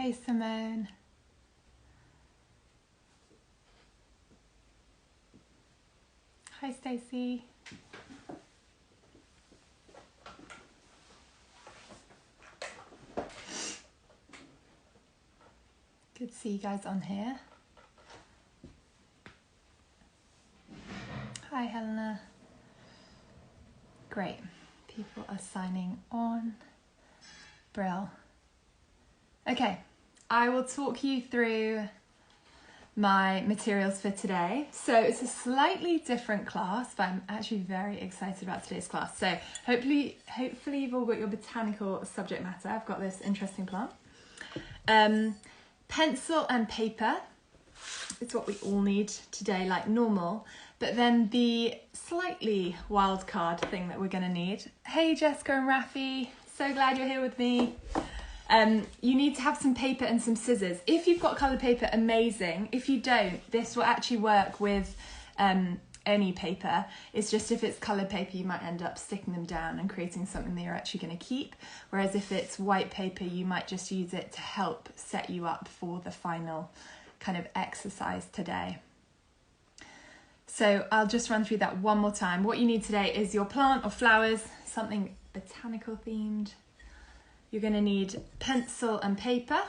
Hey Simone. Hi Stacey. Good to see you guys on here. Hi Helena. Great. People are signing on. Brill. Okay, I will talk you through my materials for today. So it's a slightly different class, but I'm actually very excited about today's class. So hopefully you've all got your botanical subject matter. I've got this interesting plant. Pencil and paper is what we all need today, like normal. But then the slightly wild card thing that we're going to need. Hey Jessica and Rafi, so glad you're here with me. You need to have some paper and some scissors. If you've got coloured paper, amazing. If you don't, this will actually work with any paper. It's just if it's coloured paper, you might end up sticking them down and creating something that you're actually going to keep. Whereas if it's white paper, you might just use it to help set you up for the final kind of exercise today. So I'll just run through that one more time. What you need today is your plant or flowers, something botanical themed. You're going to need pencil and paper.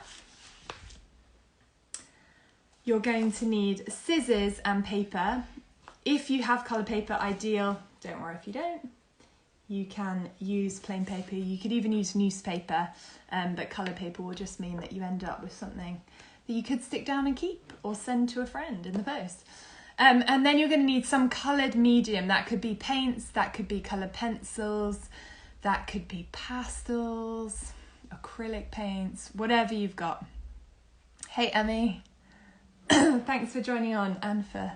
You're going to need scissors and paper. If you have coloured paper, ideal. Don't worry if you don't. You can use plain paper. You could even use newspaper, but coloured paper will just mean that you end up with something that you could stick down and keep or send to a friend in the post. And then you're going to need some coloured medium. That could be paints, that could be coloured pencils, that could be pastels, acrylic paints, whatever you've got. Hey Emmy, thanks for joining on and for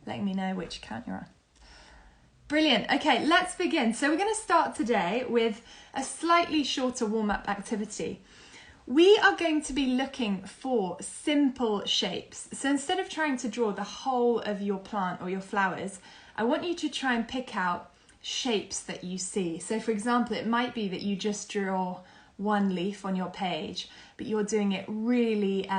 letting me know which account you're on. Brilliant. Okay, let's begin. So we're going to start today with a slightly shorter warm-up activity. We are going to be looking for simple shapes. So instead of trying to draw the whole of your plant or your flowers, I want you to try and pick out shapes that you see. So for example, it might be that you just draw one leaf on your page, but you're doing it really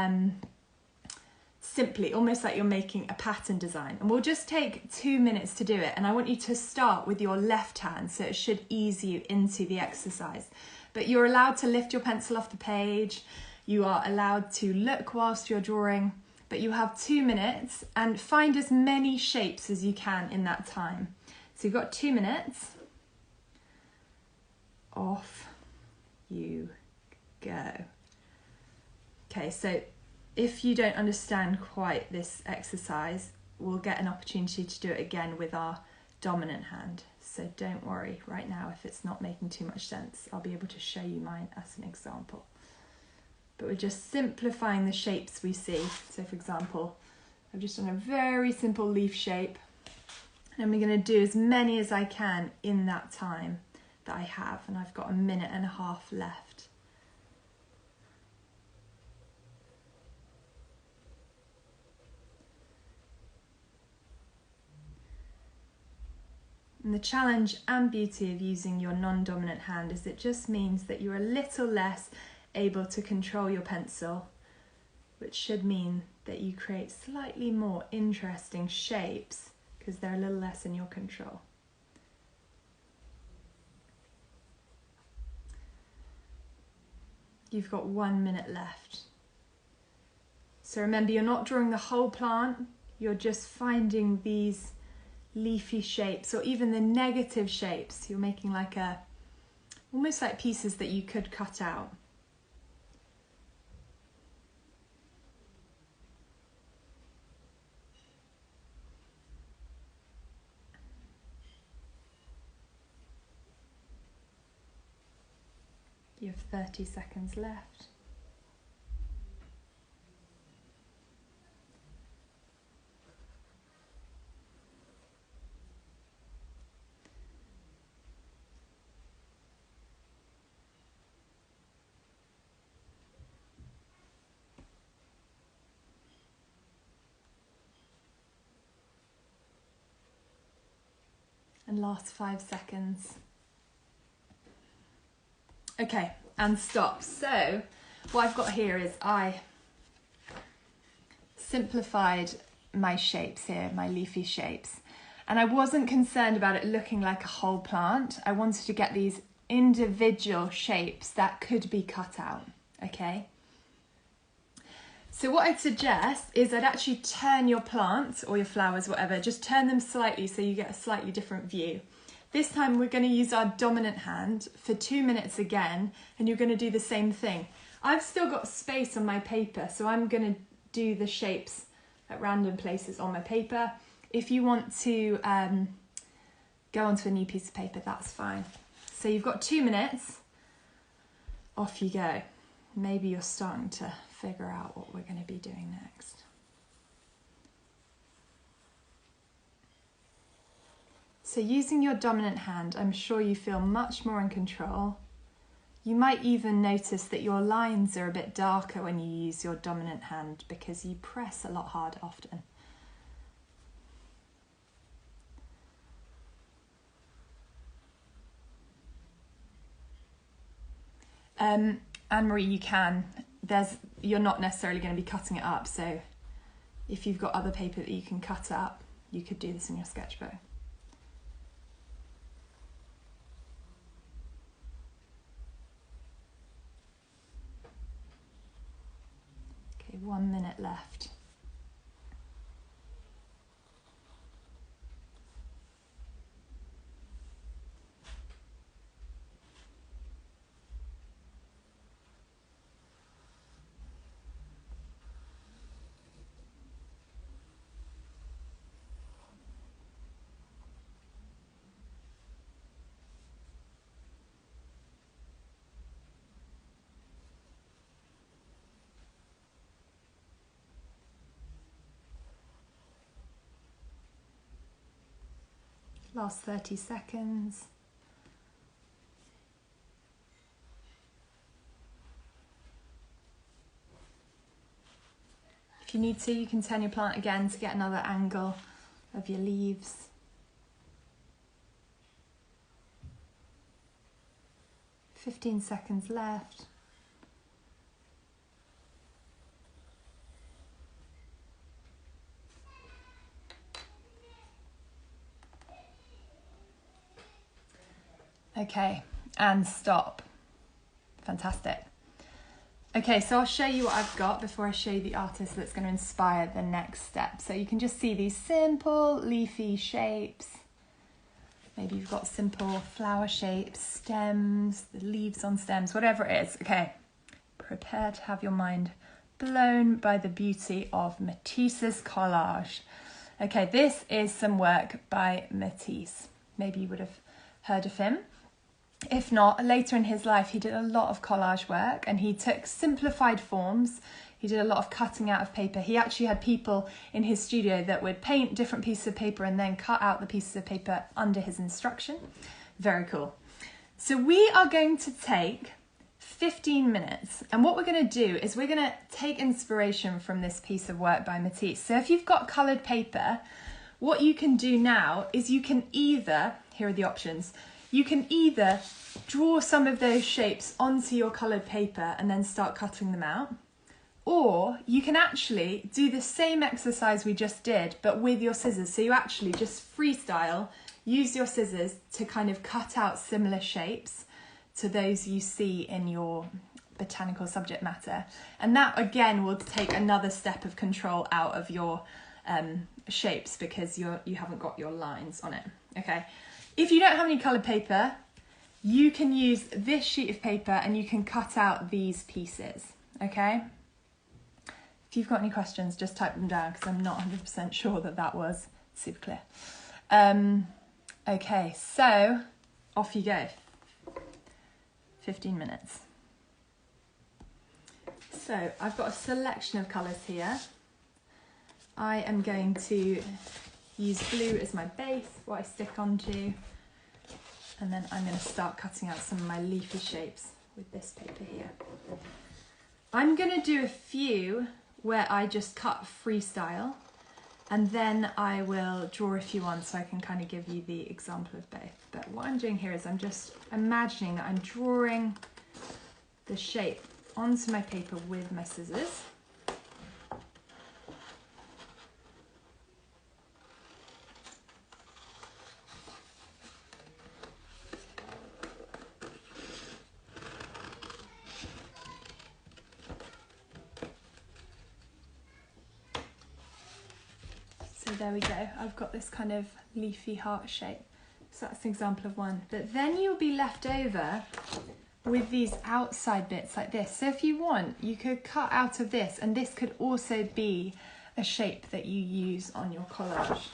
simply, almost like you're making a pattern design. And we'll just take 2 minutes to do it. And I want you to start with your left hand, so it should ease you into the exercise. But you're allowed to lift your pencil off the page. You are allowed to look whilst you're drawing, but you have 2 minutes and find as many shapes as you can in that time. So you've got 2 minutes. Off you go. Okay, so if you don't understand quite this exercise, we'll get an opportunity to do it again with our dominant hand. So don't worry right now if it's not making too much sense. I'll be able to show you mine as an example. But we're just simplifying the shapes we see. So for example, I've just done a very simple leaf shape. And I'm going to do as many as I can in that time that I have. And I've got 1.5 minutes left. And the challenge and beauty of using your non-dominant hand is it just means that you're a little less able to control your pencil, which should mean that you create slightly more interesting shapes because they're a little less in your control. You've got 1 minute left. So remember, you're not drawing the whole plant, you're just finding these leafy shapes or even the negative shapes. You're making like almost like pieces that you could cut out. You have 30 seconds left. And last 5 seconds. Okay, and stop. So what I've got here is I simplified my shapes here, my leafy shapes. And I wasn't concerned about it looking like a whole plant. I wanted to get these individual shapes that could be cut out, okay? So what I'd suggest is I'd actually turn your plants or your flowers, whatever, just turn them slightly so you get a slightly different view. This time we're going to use our dominant hand for 2 minutes again, and you're going to do the same thing. I've still got space on my paper, so I'm going to do the shapes at random places on my paper. If you want to go onto a new piece of paper, that's fine. So you've got 2 minutes, off you go. Maybe you're starting to figure out what we're going to be doing next. So using your dominant hand, I'm sure you feel much more in control. You might even notice that your lines are a bit darker when you use your dominant hand because you press a lot harder often. Anne-Marie, you're not necessarily going to be cutting it up, so if you've got other paper that you can cut up, you could do this in your sketchbook. Okay, 1 minute left. Last 30 seconds. If you need to, you can turn your plant again to get another angle of your leaves. "15 seconds left. Okay, and stop. Fantastic. Okay, so I'll show you what I've got before I show you the artist that's going to inspire the next step. So you can just see these simple leafy shapes. Maybe you've got simple flower shapes, stems, the leaves on stems, whatever it is. Okay, prepare to have your mind blown by the beauty of Matisse's collage. Okay, this is some work by Matisse. Maybe you would have heard of him. If not, later in his life, he did a lot of collage work and he took simplified forms. He did a lot of cutting out of paper. He actually had people in his studio that would paint different pieces of paper and then cut out the pieces of paper under his instruction. Very cool. So we are going to take 15 minutes. And what we're going to do is we're going to take inspiration from this piece of work by Matisse. So if you've got coloured paper, what you can do now is you can either, here are the options, you can either draw some of those shapes onto your coloured paper and then start cutting them out, or you can actually do the same exercise we just did, but with your scissors. So you actually just freestyle, use your scissors to kind of cut out similar shapes to those you see in your botanical subject matter. And that again will take another step of control out of your shapes because you haven't got your lines on it. Okay. If you don't have any coloured paper, you can use this sheet of paper and you can cut out these pieces, okay? If you've got any questions, just type them down because I'm not 100% sure that was super clear. Okay, so off you go. 15 minutes. So I've got a selection of colours here. I am going to use blue as my base, what I stick onto, and then I'm going to start cutting out some of my leafy shapes with this paper here. I'm going to do a few where I just cut freestyle, and then I will draw a few on so I can kind of give you the example of both. But what I'm doing here is I'm just imagining that I'm drawing the shape onto my paper with my scissors. So there we go, I've got this kind of leafy heart shape. So that's an example of one. But then you'll be left over with these outside bits like this. So if you want, you could cut out of this, and this could also be a shape that you use on your collage.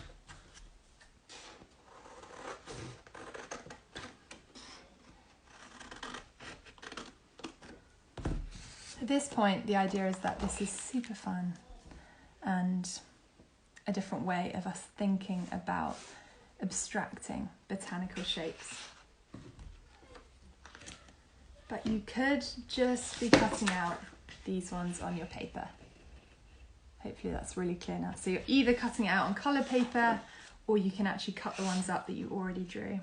At this point, the idea is that this is super fun and a different way of us thinking about abstracting botanical shapes. But you could just be cutting out these ones on your paper. Hopefully that's really clear now. So you're either cutting it out on colour paper, or you can actually cut the ones up that you already drew.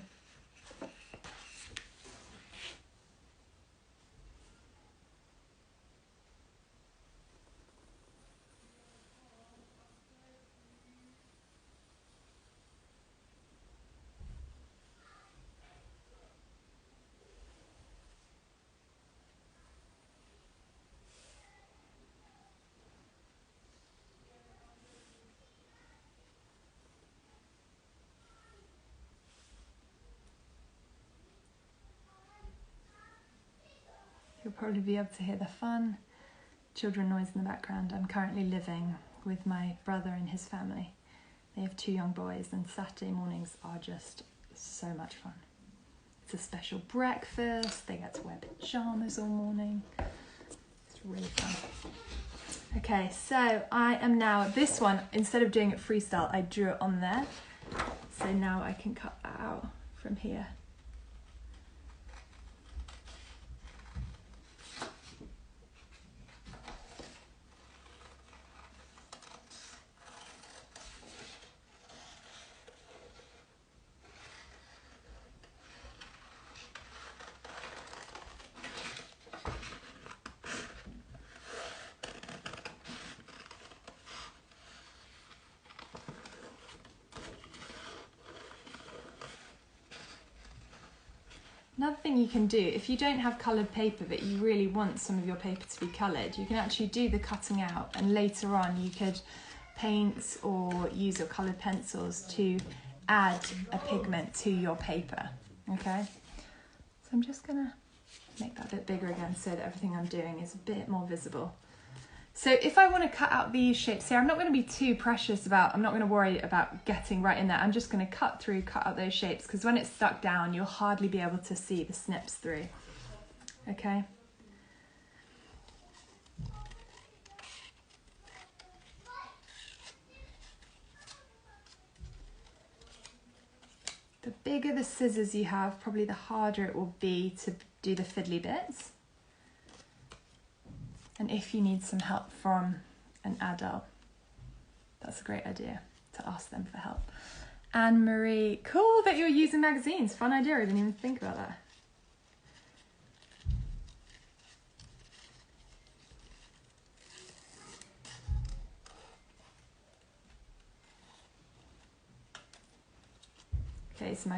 You'll probably be able to hear the fun children noise in the background. I'm currently living with my brother and his family. They have 2 young boys, and Saturday mornings are just so much fun. It's a special breakfast, they get to wear pyjamas all morning. It's really fun. Okay, so I am now, this one, instead of doing it freestyle, I drew it on there. So now I can cut that out from here. Another thing you can do, if you don't have coloured paper but you really want some of your paper to be coloured, you can actually do the cutting out, and later on you could paint or use your coloured pencils to add a pigment to your paper, okay? So I'm just gonna make that a bit bigger again so that everything I'm doing is a bit more visible. So if I want to cut out these shapes here, I'm not going to be too precious about, I'm not going to worry about getting right in there. I'm just going to cut out those shapes, because when it's stuck down, you'll hardly be able to see the snips through. Okay. The bigger the scissors you have, probably the harder it will be to do the fiddly bits. And if you need some help from an adult, that's a great idea to ask them for help. Anne-Marie, cool that you're using magazines. Fun idea, I didn't even think about that. Okay, so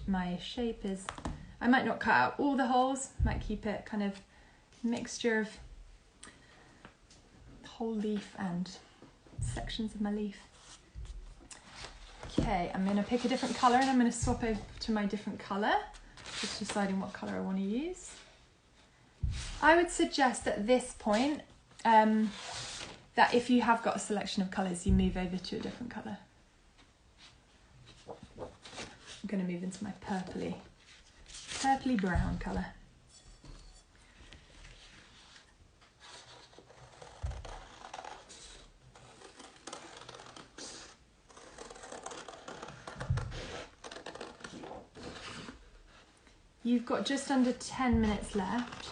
my shape is, I might not cut out all the holes, might keep it kind of mixture of whole leaf and sections of my leaf. Okay, I'm going to pick a different colour and I'm going to swap over to my different colour, just deciding what colour I want to use. I would suggest at this point that if you have got a selection of colours, you move over to a different colour. I'm going to move into my purpley brown colour. You've got just under 10 minutes left.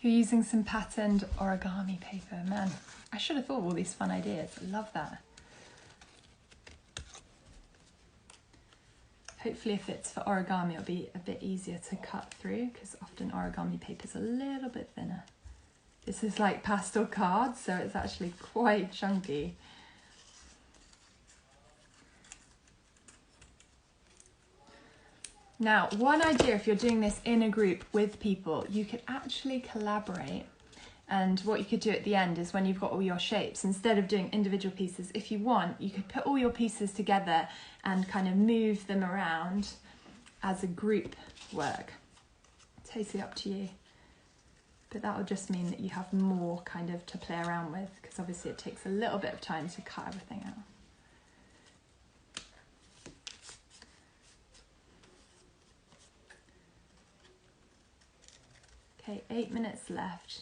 You're using some patterned origami paper. Man, I should have thought of all these fun ideas. I love that. Hopefully if it's for origami, it'll be a bit easier to cut through because often origami paper is a little bit thinner. This is like pastel cards, so it's actually quite chunky. Now, one idea if you're doing this in a group with people, you could actually collaborate. And what you could do at the end is when you've got all your shapes, instead of doing individual pieces, if you want, you could put all your pieces together and kind of move them around as a group work. Totally up to you. But that will just mean that you have more kind of to play around with, because obviously it takes a little bit of time to cut everything out. Okay, 8 minutes left.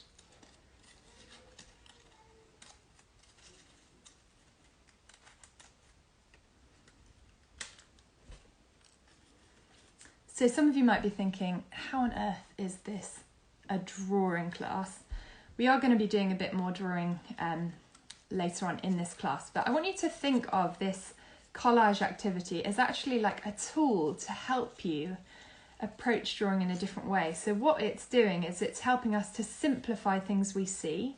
So some of you might be thinking, how on earth is this a drawing class? We are going to be doing a bit more drawing later on in this class, but I want you to think of this collage activity as actually like a tool to help you approach drawing in a different way. So what it's doing is it's helping us to simplify things we see.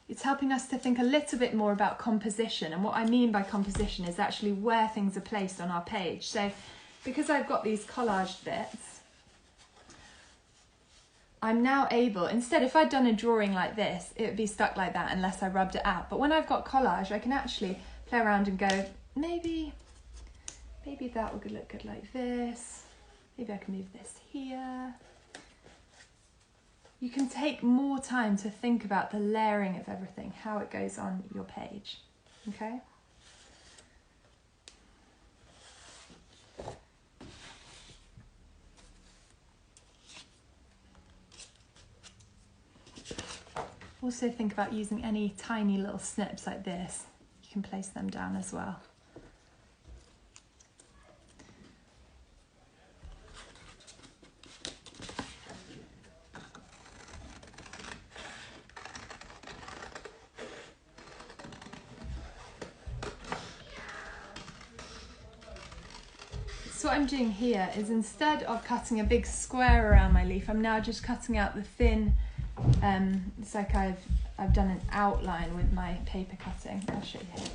It's helping us to think a little bit more about composition, and what I mean by composition is actually where things are placed on our page. So because I've got these collaged bits, I'm now able, instead if I'd done a drawing like this, it would be stuck like that unless I rubbed it out. But when I've got collage, I can actually play around and go, maybe that would look good like this. Maybe I can move this here. You can take more time to think about the layering of everything, how it goes on your page, okay? Also think about using any tiny little snips like this. You can place them down as well. So what I'm doing here is, instead of cutting a big square around my leaf, I'm now just cutting out the thin, it's like I've done an outline with my paper cutting. I'll show you here.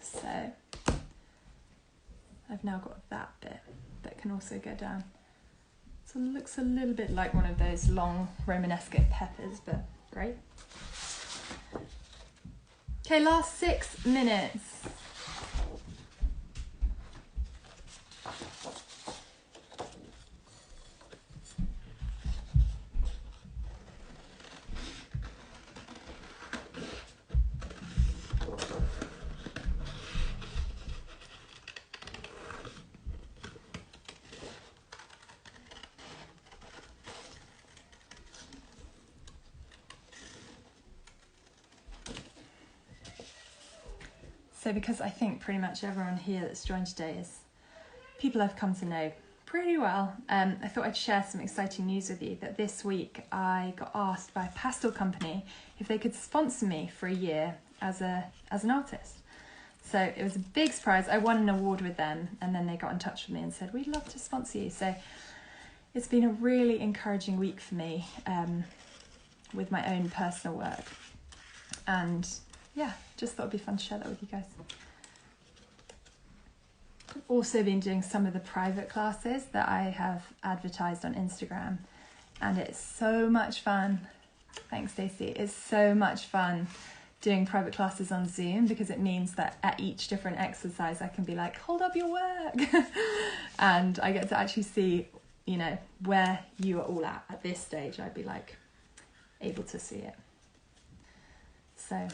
So I've now got that bit that can also go down. So it looks a little bit like one of those long Romanesque peppers, but great. Okay, last 6 minutes. So because I think pretty much everyone here that's joined today is people I've come to know pretty well, I thought I'd share some exciting news with you that this week I got asked by a pastel company if they could sponsor me for a year as an artist. So it was a big surprise. I won an award with them, and then they got in touch with me and said, we'd love to sponsor you. So it's been a really encouraging week for me with my own personal work. And yeah, just thought it'd be fun to share that with you guys. I've also been doing some of the private classes that I have advertised on Instagram, and it's so much fun. Thanks, Stacey. It's so much fun doing private classes on Zoom, because it means that at each different exercise I can be like, hold up your work. And I get to actually see, you know, where you are all at this stage. I'd be like able to see it. So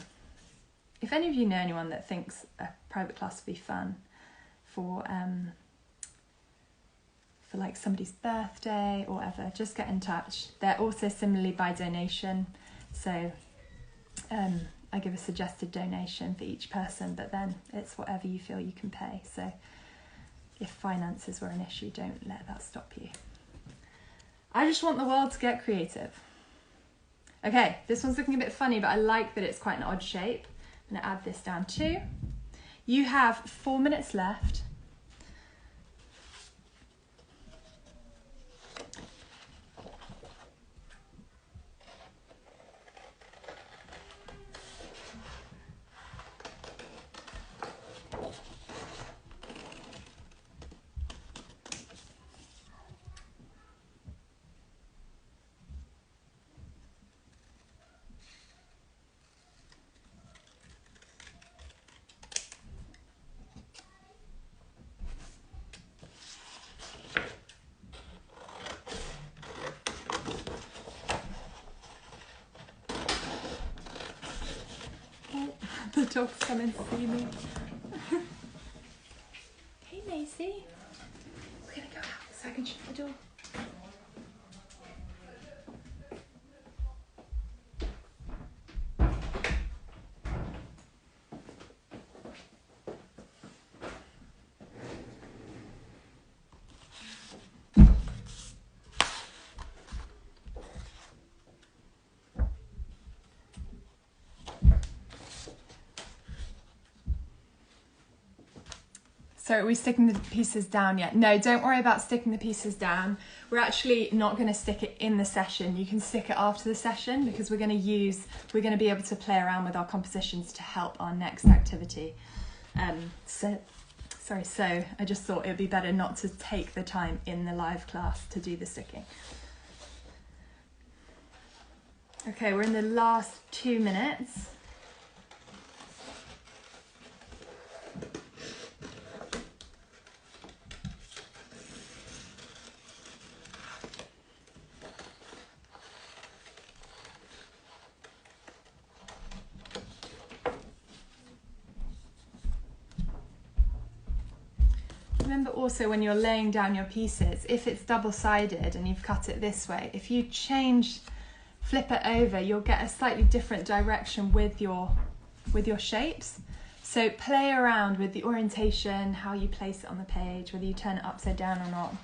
if any of you know anyone that thinks a private class would be fun for like somebody's birthday or whatever, just get in touch. They're also similarly by donation. So I give a suggested donation for each person, but then it's whatever you feel you can pay. So if finances were an issue, don't let that stop you. I just want the world to get creative. Okay, this one's looking a bit funny, but I like that it's quite an odd shape. I'm going to add this down too. You have 4 minutes left. The dog's coming to see me. Hey Macy, we're gonna go out so I can shut the door. So are we sticking the pieces down yet? No, don't worry about sticking the pieces down. We're actually not going to stick it in the session. You can stick it after the session because we're going to be able to play around with our compositions to help our next activity. So I just thought it would be better not to take the time in the live class to do the sticking. Okay, we're in the last 2 minutes. Remember also when you're laying down your pieces, if it's double-sided and you've cut it this way, if you flip it over, you'll get a slightly different direction with your shapes. So play around with the orientation, how you place it on the page, whether you turn it upside down or not.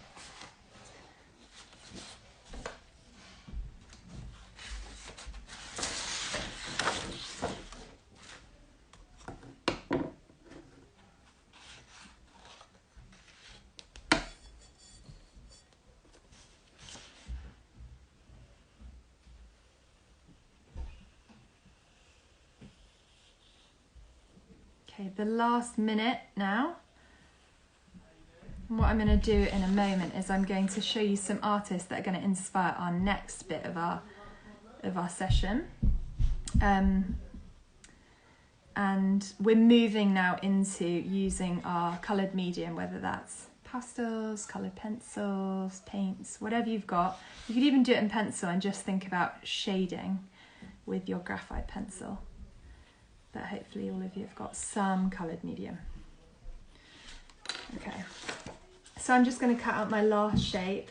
Okay, the last minute now. And what I'm going to do in a moment is I'm going to show you some artists that are going to inspire our next bit of our session. And we're moving now into using our coloured medium, whether that's pastels, coloured pencils, paints, whatever you've got. You could even do it in pencil and just think about shading with your graphite pencil. But hopefully all of you have got some coloured medium. Okay, so I'm just going to cut out my last shape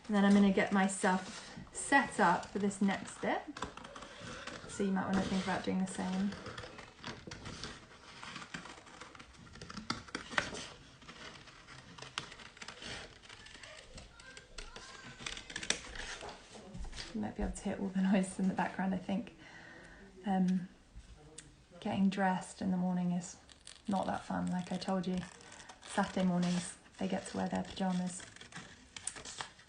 and then I'm going to get myself set up for this next bit. So you might want to think about doing the same. You might be able to hear all the noise in the background, I think. Getting dressed in the morning is not that fun, like I told you. Saturday mornings, they get to wear their pyjamas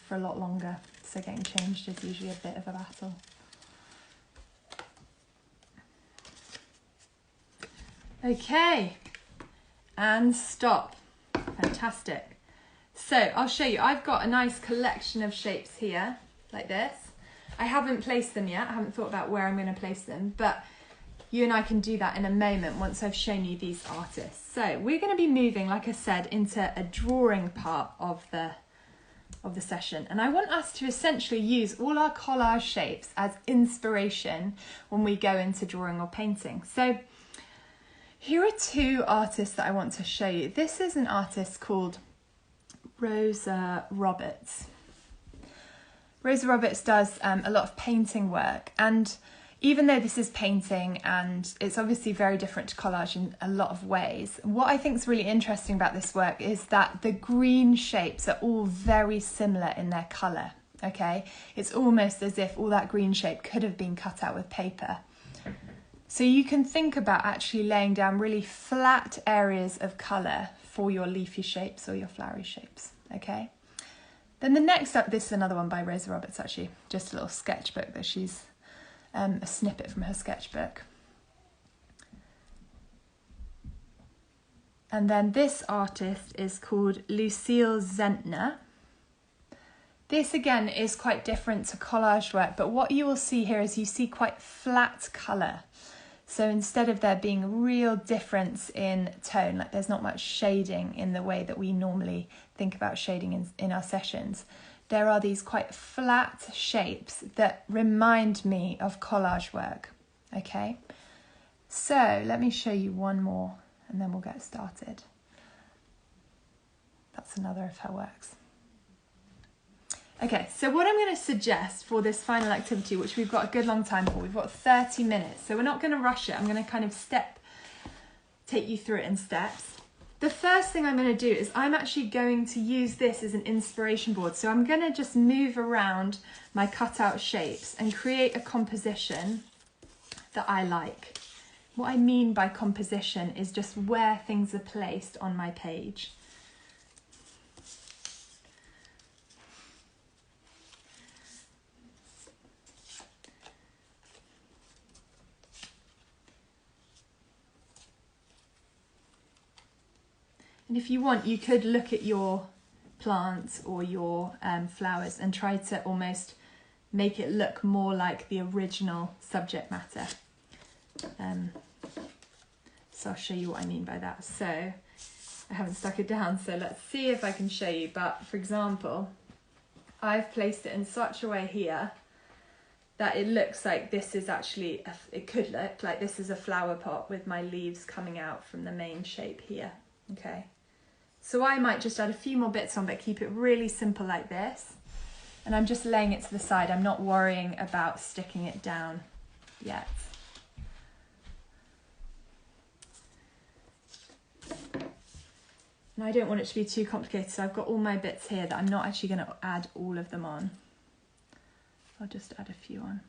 for a lot longer, so getting changed is usually a bit of a battle. Okay, and stop. Fantastic. So I'll show you. I've got a nice collection of shapes here, like this. I haven't placed them yet. I haven't thought about where I'm going to place them, but you and I can do that in a moment once I've shown you these artists. So we're going to be moving, like I said, into a drawing part of the session. And I want us to essentially use all our collage shapes as inspiration when we go into drawing or painting. So here are two artists that I want to show you. This is an artist called Rosa Roberts. Rosa Roberts does a lot of painting work, and even though this is painting and it's obviously very different to collage in a lot of ways, what I think is really interesting about this work is that the green shapes are all very similar in their colour. okay? It's almost as if all that green shape could have been cut out with paper. So you can think about actually laying down really flat areas of colour for your leafy shapes or your flowery shapes, okay? Then the next up, this is another one by Rosa Roberts actually, just a little sketchbook that she's, a snippet from her sketchbook. And then this artist is called Lucille Zentner. This again is quite different to collage work, but what you will see here is you see quite flat colour. So instead of there being a real difference in tone, like there's not much shading in the way that we normally think about shading in our sessions, there are these quite flat shapes that remind me of collage work, okay? So let me show you one more and then we'll get started. That's another of her works. Okay, so what I'm going to suggest for this final activity, which we've got a good long time for, we've got 30 minutes, so we're not going to rush it. I'm going to kind of take you through it in steps. The first thing I'm going to do is I'm actually going to use this as an inspiration board. So I'm going to just move around my cutout shapes and create a composition that I like. What I mean by composition is just where things are placed on my page. And if you want, you could look at your plants or your flowers and try to almost make it look more like the original subject matter. So I'll show you what I mean by that. So I haven't stuck it down, so let's see if I can show you. But for example, I've placed it in such a way here that it looks like this is actually, it could look like this is a flower pot with my leaves coming out from the main shape here, okay? So I might just add a few more bits on, but keep it really simple like this. And I'm just laying it to the side. I'm not worrying about sticking it down yet. And I don't want it to be too complicated, so I've got all my bits here that I'm not actually going to add all of them on. I'll just add a few on.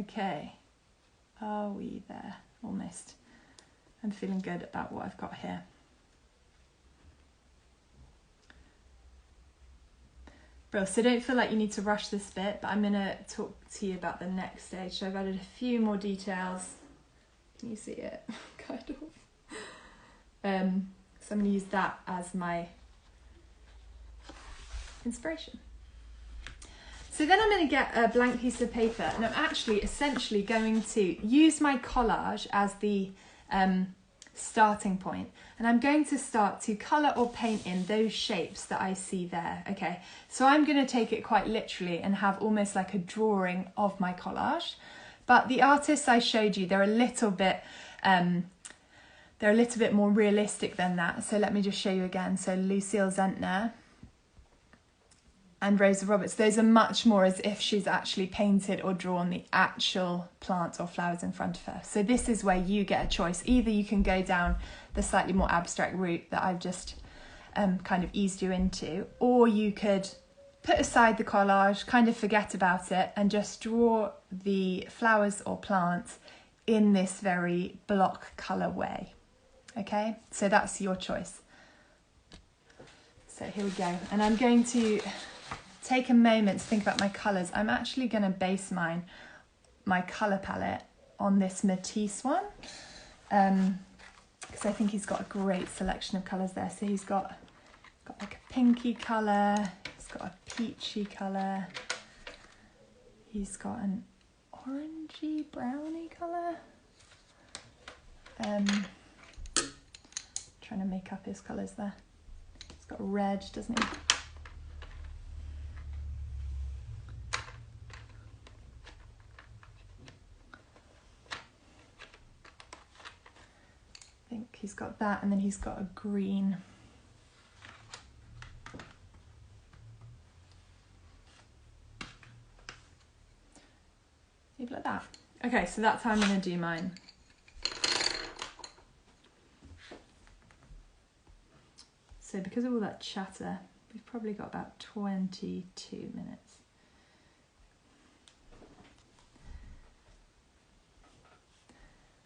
Okay, are we there? Almost. I'm feeling good about what I've got here. Bro, so don't feel like you need to rush this bit, but I'm going to talk to you about the next stage. So I've added a few more details. Can you see it? Kind of. So I'm going to use that as my inspiration. So then I'm going to get a blank piece of paper and I'm actually essentially going to use my collage as the starting point. And I'm going to start to colour or paint in those shapes that I see there, okay? So I'm going to take it quite literally and have almost like a drawing of my collage. But the artists I showed you, they're a little bit more realistic than that. So let me just show you again. So Lucille Zentner and Rosa Roberts, those are much more as if she's actually painted or drawn the actual plants or flowers in front of her. So this is where you get a choice. Either you can go down the slightly more abstract route that I've just kind of eased you into, or you could put aside the collage, kind of forget about it, and just draw the flowers or plants in this very block colour way. Okay, so that's your choice. So here we go. And I'm going to take a moment to think about my colours. I'm actually going to base my colour palette on this Matisse one, because I think he's got a great selection of colours there. So he's got like a pinky colour, he's got a peachy colour, he's got an orangey browny colour. Trying to make up his colours there. He's got red, doesn't he? I think he's got that, and then he's got a green. Okay, so that's how I'm going to do mine. So because of all that chatter, we've probably got about 22 minutes.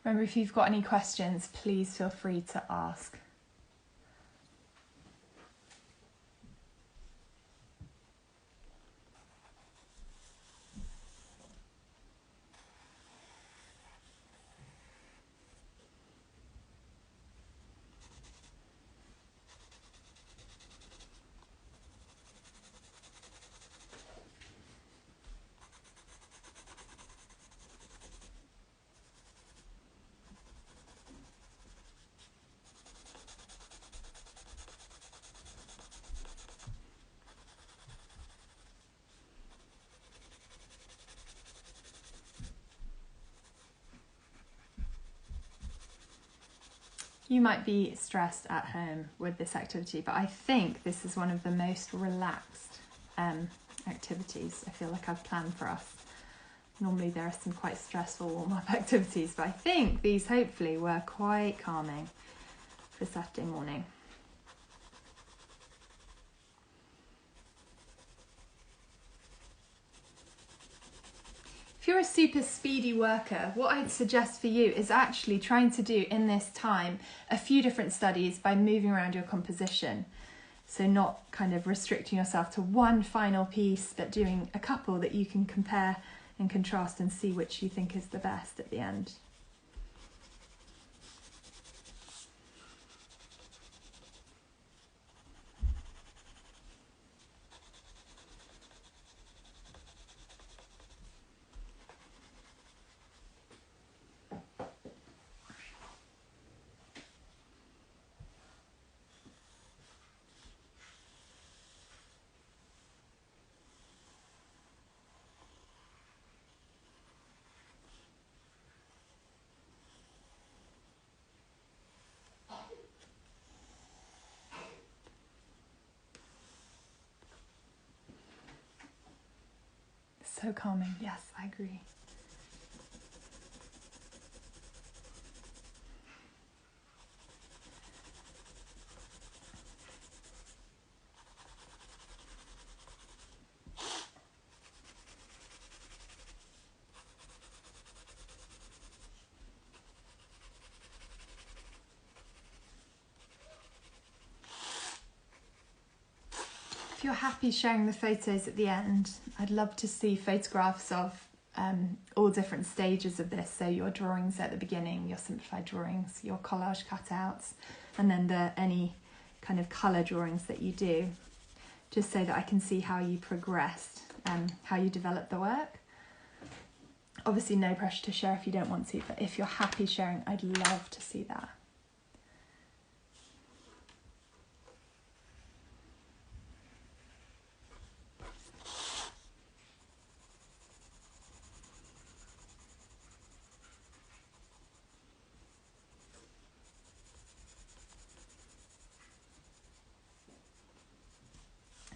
Remember, if you've got any questions, please feel free to ask. You might be stressed at home with this activity, but I think this is one of the most relaxed activities I feel like I've planned for us. Normally there are some quite stressful warm-up activities, but I think these hopefully were quite calming for Saturday morning. If you're a super speedy worker, what I'd suggest for you is actually trying to do in this time a few different studies by moving around your composition. So not kind of restricting yourself to one final piece, but doing a couple that you can compare and contrast and see which you think is the best at the end. So calming, yes, I agree. If you're happy sharing the photos at the end, I'd love to see photographs of all different stages of this. So your drawings at the beginning, your simplified drawings, your collage cutouts, and then any kind of colour drawings that you do, just so that I can see how you progressed and how you developed the work. Obviously no pressure to share if you don't want to, but if you're happy sharing, I'd love to see that.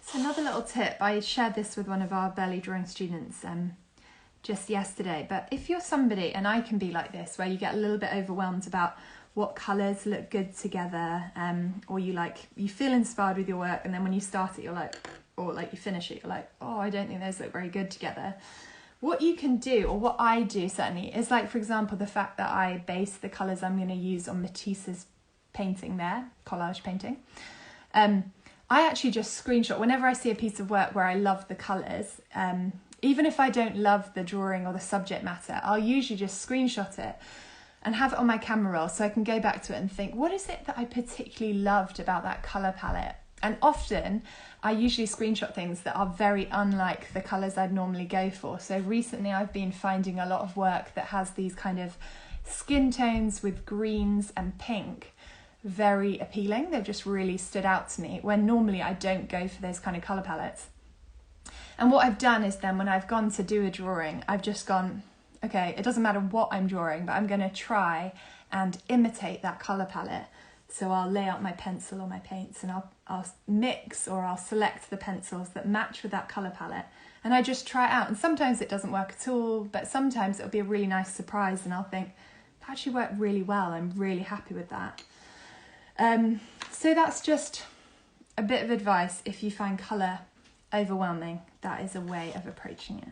So another little tip, I shared this with one of our Belly drawing students just yesterday, but if you're somebody, and I can be like this, where you get a little bit overwhelmed about what colours look good together, or you feel inspired with your work, and then when you start it, you're like, or like you finish it, you're like, oh, I don't think those look very good together. What you can do, or what I do certainly, is like, for example, the fact that I base the colours I'm going to use on Matisse's painting there, collage painting. I actually just screenshot, whenever I see a piece of work where I love the colours, even if I don't love the drawing or the subject matter, I'll usually just screenshot it and have it on my camera roll so I can go back to it and think, what is it that I particularly loved about that colour palette? And often I usually screenshot things that are very unlike the colours I'd normally go for. So recently I've been finding a lot of work that has these kind of skin tones with greens and pink, very appealing. They've just really stood out to me when normally I don't go for those kind of colour palettes. And what I've done is then when I've gone to do a drawing, I've just gone, okay, it doesn't matter what I'm drawing, but I'm going to try and imitate that colour palette. So I'll lay out my pencil or my paints, and I'll mix, or I'll select the pencils that match with that colour palette, and I just try it out. And sometimes it doesn't work at all, but sometimes it'll be a really nice surprise and I'll think, that actually worked really well. I'm really happy with that. So that's just a bit of advice. If you find colour overwhelming, that is a way of approaching it.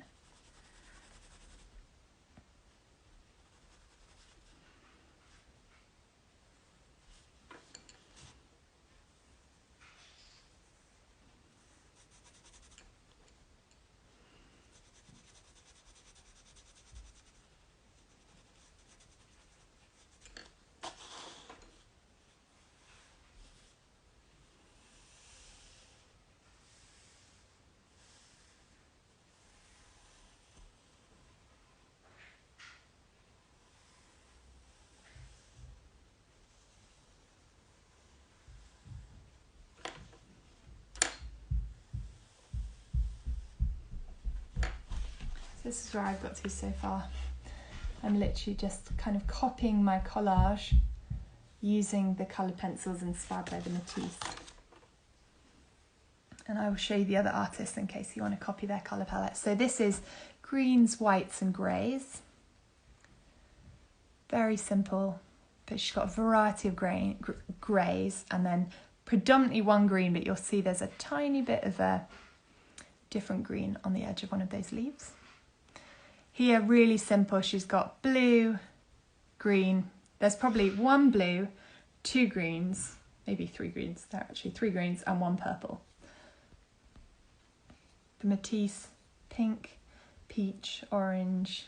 This is where I've got to so far. I'm literally just kind of copying my collage using the coloured pencils inspired by the Matisse. And I will show you the other artists in case you want to copy their colour palette. So this is greens, whites and greys. Very simple, but she's got a variety of greys and then predominantly one green, but you'll see there's a tiny bit of a different green on the edge of one of those leaves. Here, really simple, she's got blue, green. There's probably one blue, two greens, maybe three greens. There are actually three greens and one purple. The Matisse, pink, peach, orange,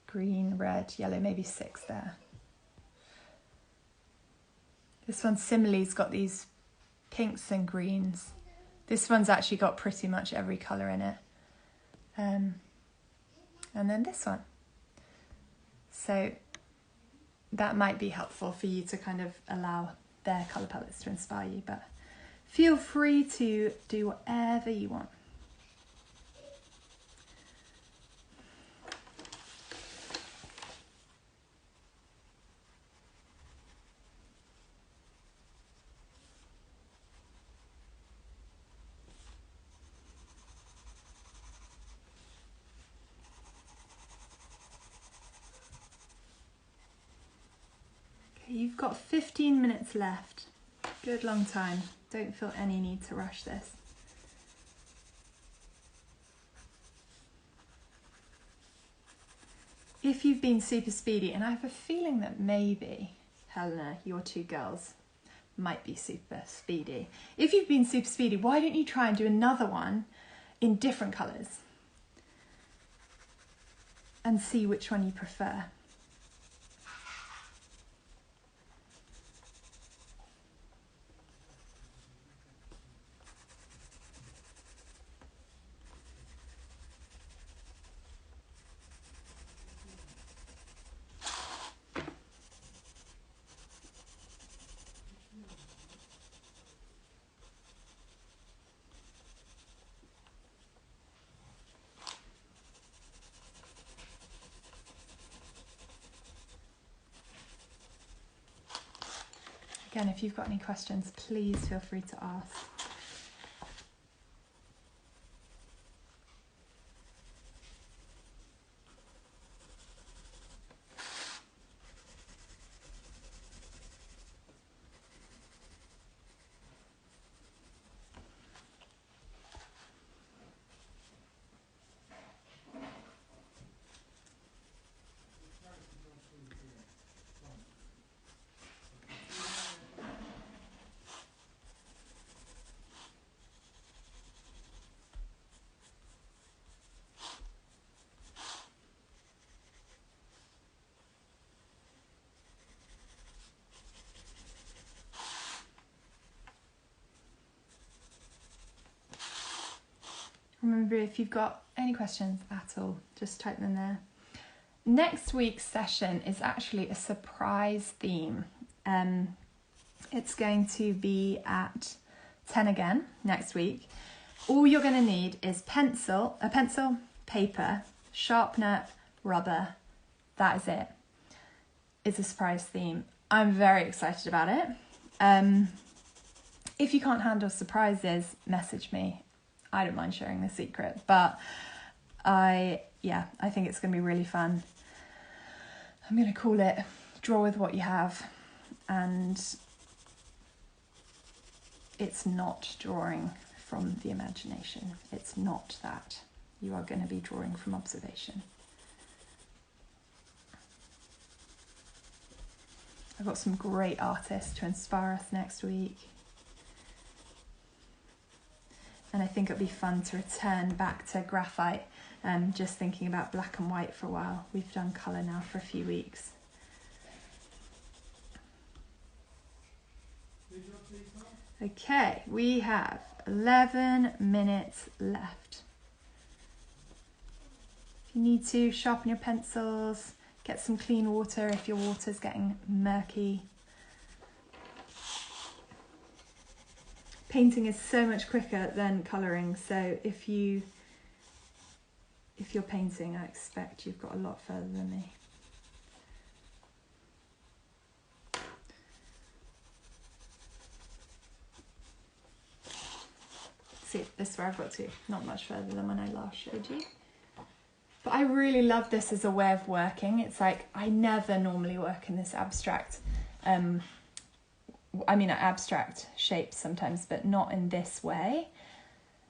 green, red, yellow, maybe six there. This one similarly's got these pinks and greens. This one's actually got pretty much every colour in it. And then this one. So that might be helpful for you to kind of allow their colour palettes to inspire you, but feel free to do whatever you want. You've got 15 minutes left. Good long time. Don't feel any need to rush this. If you've been super speedy, and I have a feeling that maybe, Helena, your two girls might be super speedy. If you've been super speedy, why don't you try and do another one in different colours and see which one you prefer? Again, if you've got any questions, please feel free to ask. Remember, if you've got any questions at all, just type them there. Next week's session is actually a surprise theme. It's going to be at 10 again next week. All you're going to need is a pencil, paper, sharpener, rubber. That is it. It's a surprise theme. I'm very excited about it. If you can't handle surprises, message me. I don't mind sharing the secret, but I think it's going to be really fun. I'm going to call it Draw With What You Have, and it's not drawing from the imagination. It's not that. You are going to be drawing from observation. I've got some great artists to inspire us next week. And I think it'll be fun to return back to graphite, just thinking about black and white for a while. We've done colour now for a few weeks. Okay, we have 11 minutes left. If you need to, sharpen your pencils, get some clean water if your water's getting murky. Painting is so much quicker than colouring, so if you're painting, I expect you've got a lot further than me. See, this is where I've got to, not much further than when I last showed you. But I really love this as a way of working. It's like, I never normally work in this abstract, abstract shapes sometimes, but not in this way.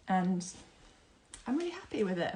And I'm really happy with it.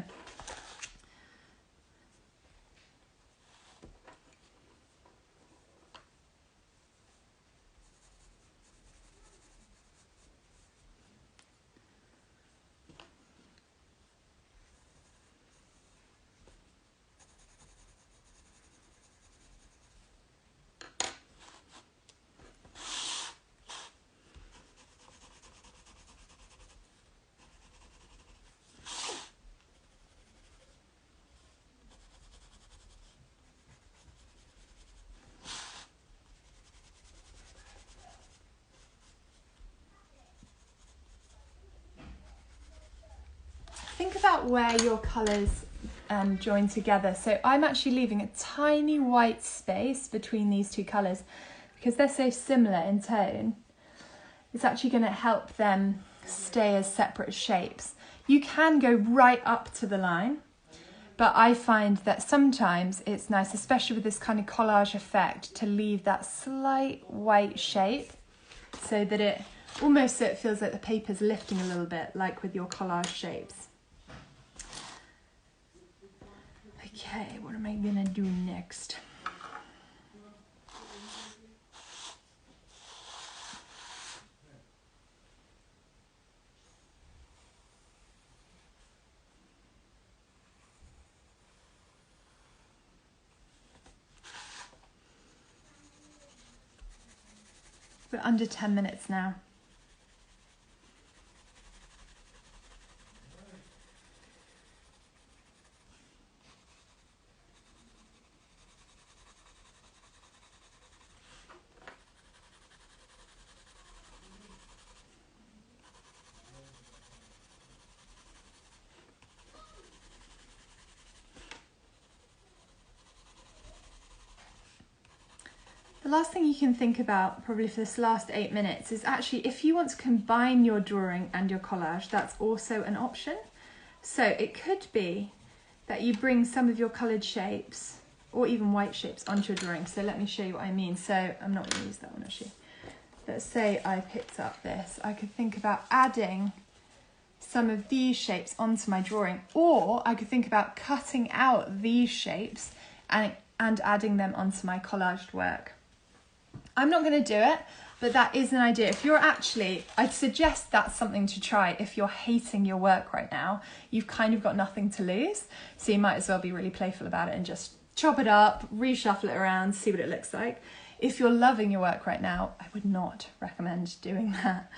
Think about where your colours join together. So I'm actually leaving a tiny white space between these two colours because they're so similar in tone. It's actually going to help them stay as separate shapes. You can go right up to the line, but I find that sometimes it's nice, especially with this kind of collage effect, to leave that slight white shape so that it almost so it feels like the paper's lifting a little bit, like with your collage shapes. Okay, what am I gonna do next? We're under 10 minutes now. The last thing you can think about probably for this last 8 minutes is actually if you want to combine your drawing and your collage, that's also an option. So it could be that you bring some of your coloured shapes or even white shapes onto your drawing. So let me show you what I mean. So I'm not going to use that one actually. Let's say I picked up this. I could think about adding some of these shapes onto my drawing, or I could think about cutting out these shapes and adding them onto my collaged work. I'm not going to do it, but that is an idea. If you're I'd suggest that's something to try if you're hating your work right now. You've kind of got nothing to lose, so you might as well be really playful about it and just chop it up, reshuffle it around, see what it looks like. If you're loving your work right now, I would not recommend doing that.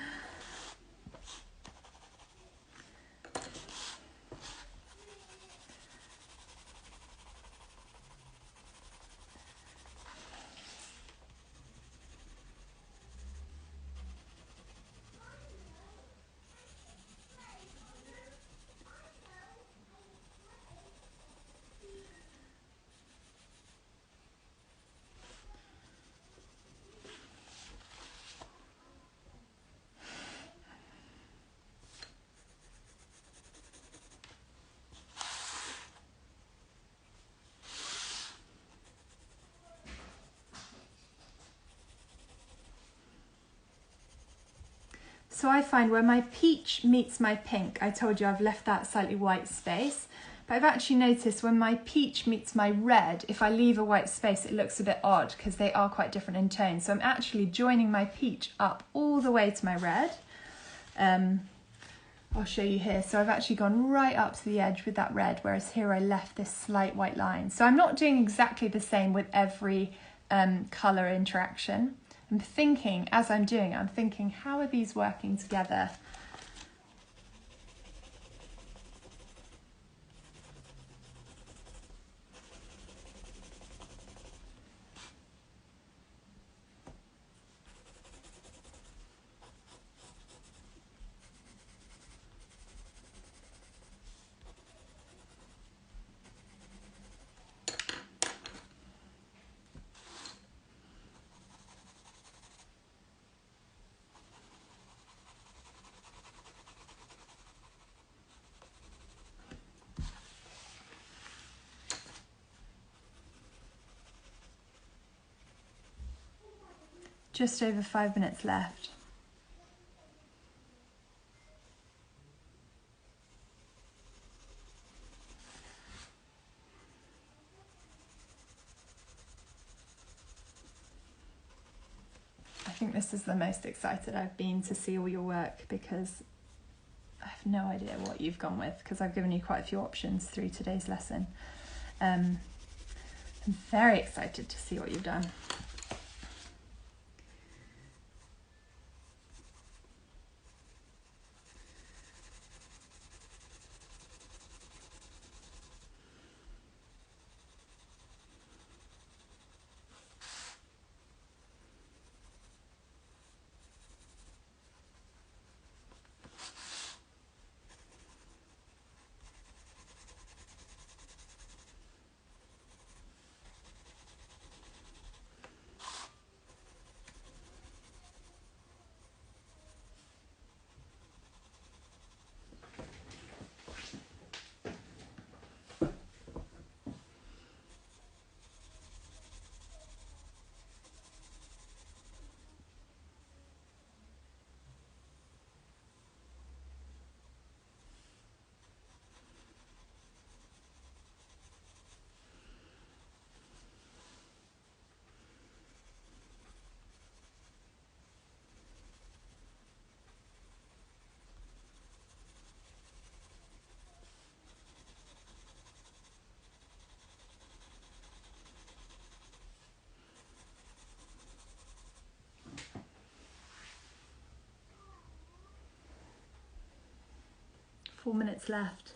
So I find where my peach meets my pink, I told you I've left that slightly white space, but I've actually noticed when my peach meets my red, if I leave a white space, it looks a bit odd because they are quite different in tone. So I'm actually joining my peach up all the way to my red. I'll show you here. So I've actually gone right up to the edge with that red, whereas here I left this slight white line. So I'm not doing exactly the same with every colour interaction. I'm thinking, as I'm doing it, I'm thinking, how are these working together? Just over 5 minutes left. I think this is the most excited I've been to see all your work because I have no idea what you've gone with because I've given you quite a few options through today's lesson. I'm very excited to see what you've done. Four minutes left.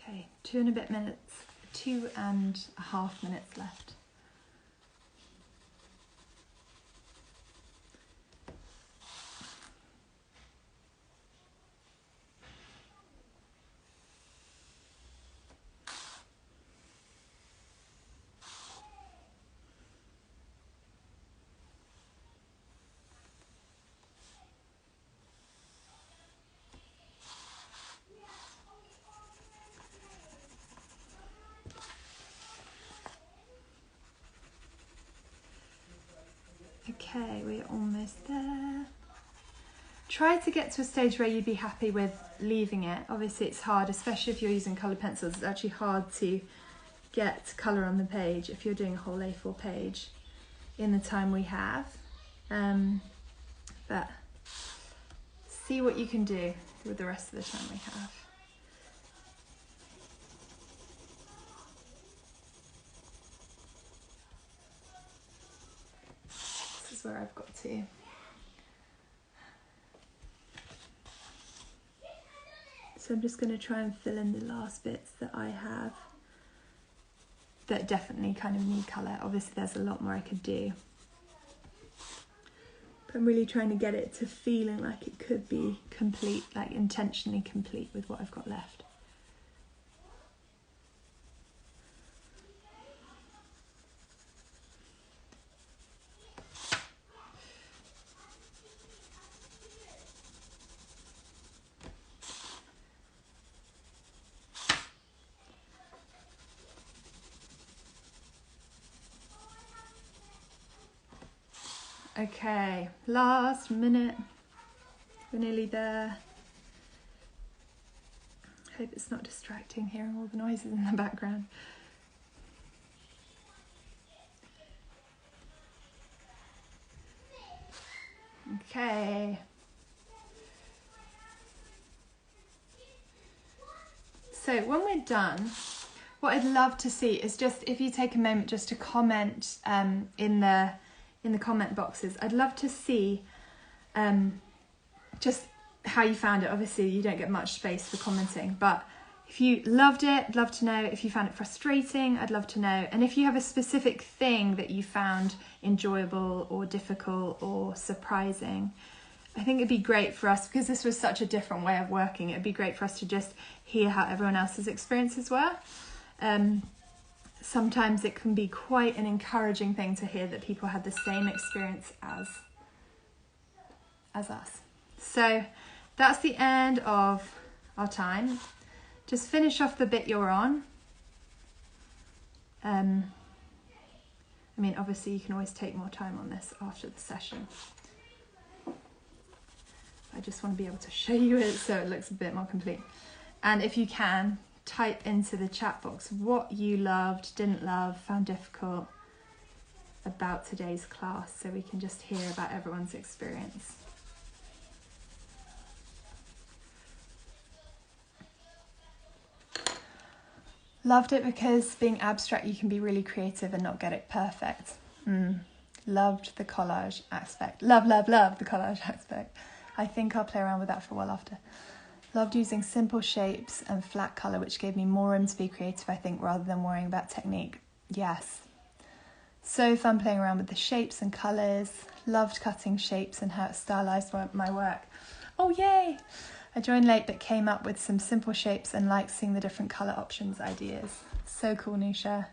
Okay, 2.5 minutes left. Okay, we're almost there. Try to get to a stage where you'd be happy with leaving it. Obviously it's hard, especially if you're using coloured pencils. It's actually hard to get colour on the page if you're doing a whole A4 page in the time we have. But see what you can do with the rest of the time we have. where I've got to. So I'm just going to try and fill in the last bits that I have that definitely kind of need colour. Obviously there's a lot more I could do. But I'm really trying to get it to feeling like it could be complete, like intentionally complete with what I've got left. Okay, last minute, we're nearly there. Hope it's not distracting hearing all the noises in the background. Okay. So when we're done, what I'd love to see is just if you take a moment just to comment in the comment boxes. I'd love to see just how you found it. Obviously you don't get much space for commenting, but if you loved it, I'd love to know. If you found it frustrating, I'd love to know. And if you have a specific thing that you found enjoyable or difficult or surprising, I think it'd be great for us, because this was such a different way of working, it'd be great for us to just hear how everyone else's experiences were. Sometimes it can be quite an encouraging thing to hear that people had the same experience as us. So that's the end of our time. Just finish off the bit you're on. I mean, obviously you can always take more time on this after the session. I just want to be able to show you it so it looks a bit more complete. And if you can, type into the chat box what you loved, didn't love, found difficult about today's class, so we can just hear about everyone's experience. Loved it because being abstract you can be really creative and not get it perfect. Loved the collage aspect. Love the collage aspect. I think I'll play around with that for a while after. Loved using simple shapes and flat colour, which gave me more room to be creative, I think, rather than worrying about technique. Yes. So fun playing around with the shapes and colours. Loved cutting shapes and how it stylised my work. Oh, yay! I joined late but came up with some simple shapes and liked seeing the different colour options ideas. So cool, Nisha.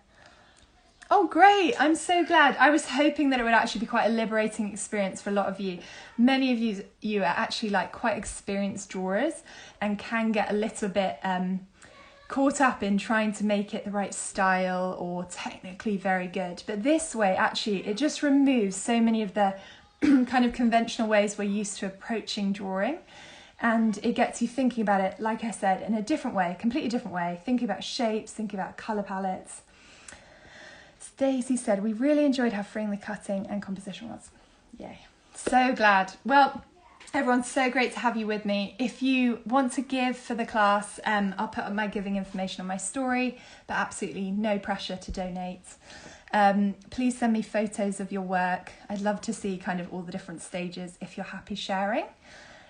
Oh, great. I'm so glad. I was hoping that it would actually be quite a liberating experience for a lot of you. Many of you are actually like quite experienced drawers and can get a little bit caught up in trying to make it the right style or technically very good. But this way, actually, it just removes so many of the kind of conventional ways we're used to approaching drawing. And it gets you thinking about it, like I said, in a different way, completely different way, thinking about shapes, thinking about colour palettes. Daisy said, we really enjoyed how freeing the cutting and composition was. Yay. So glad. Well, everyone's so great to have you with me. If you want to give for the class, I'll put up my giving information on my story, but absolutely no pressure to donate. Please send me photos of your work. I'd love to see kind of all the different stages if you're happy sharing.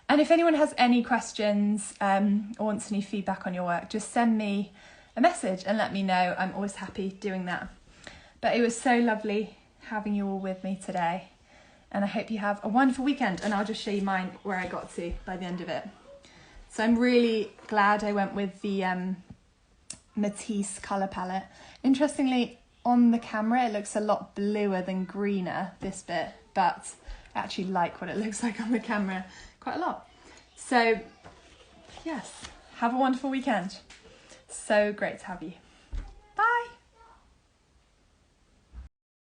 And if anyone has any questions or wants any feedback on your work, just send me a message and let me know. I'm always happy doing that. But it was so lovely having you all with me today. And I hope you have a wonderful weekend. And I'll just show you mine where I got to by the end of it. So I'm really glad I went with the Matisse colour palette. Interestingly, on the camera, it looks a lot bluer than greener, this bit. But I actually like what it looks like on the camera quite a lot. So, yes, have a wonderful weekend. So great to have you.